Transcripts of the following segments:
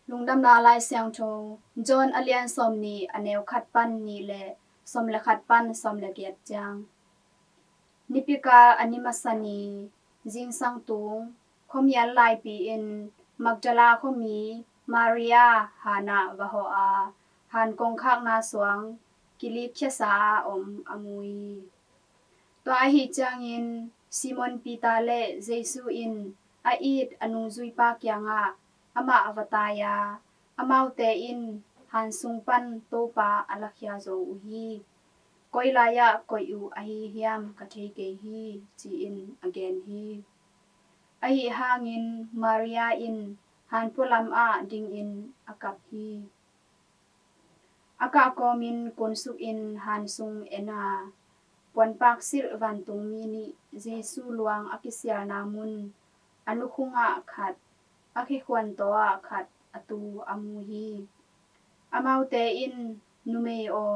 Lungdamna Laisiangtho John alian somni aneu khatpan ni le somle khatpan somle giat jang Nipikal animasani zingsang tung khuamial laipi-in Magdala khumi Maria hana hawh han kong khakna suang kilikkhiasa-a amui to ahih changin Simon Peter le Jesu in ahih nungzuipipa kiangah amah avataya Amaute in han sungpan Topa lakhia zo uhi koih lai-ah koih ahih hiam thei hi chi in again hi ahih hangin Maria in han pulam a ding in akap hi aka komin konsuk in han sung ena puan pak sil van tung mini Jesu luang akisial namun anukhunga khat akhikhwan toa khat atu amuhi Amaute in numei o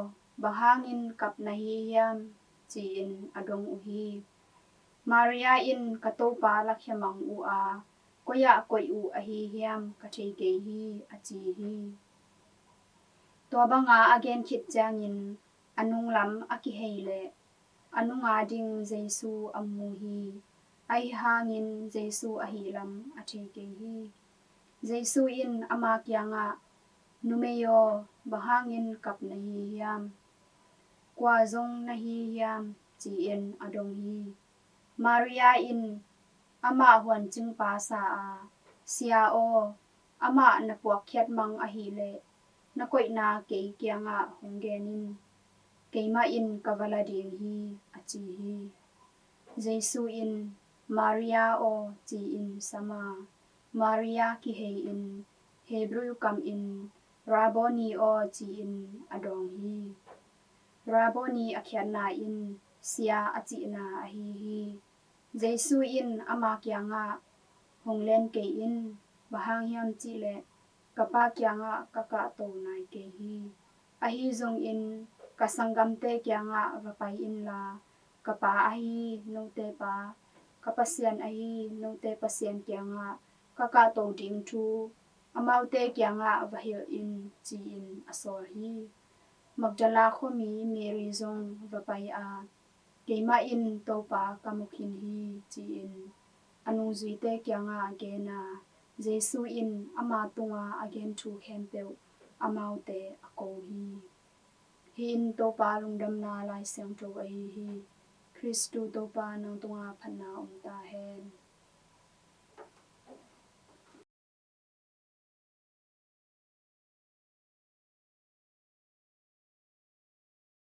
bahangin kapna hiam chi in adong uhi Maria in katopa lakhia mang a koih ahih hiam thei hi achi hi to banga again khit changin anunglam akihei le anunga ding Jesu amuhi ai hangin Jesu ahilam thei hi Jesu in ama kiangah numeyo bahangin kapna hiam kwa zong na hiam chi in adong hi Maria in ama huan ching pa sa a sia o ama na puak khiat mang ahih le na koih na kiangah honggenin keima in kavala ding hi achi hi Jesu in Maria o chi in sama Maria ki hei in Hebrew kam in Rabboni o chi in adong hi Rabboni akhiat na in sia achi na ahih hi Jesu in ama kiangah honglen ke in bahang hiam chi le kapa kiangah kaka to nai ke hi ahih zongin kasangamte kiangah vapai in la kapa ahih nungzuipipa kapasian ahih nungzuipasian kiangah kaka to ding thu Amaute kiangah vahil in chi in asor hi Magdala khumi Mary zong vapai a keima in Topa kamukhin hi chi in anungzuite kiangah agena Jesu in ama tunga again thu hempeu Amaute ako hi in Topa Lungdamna Laisiangtho ahih hi Kristu Topa nang tunga phanna ta hen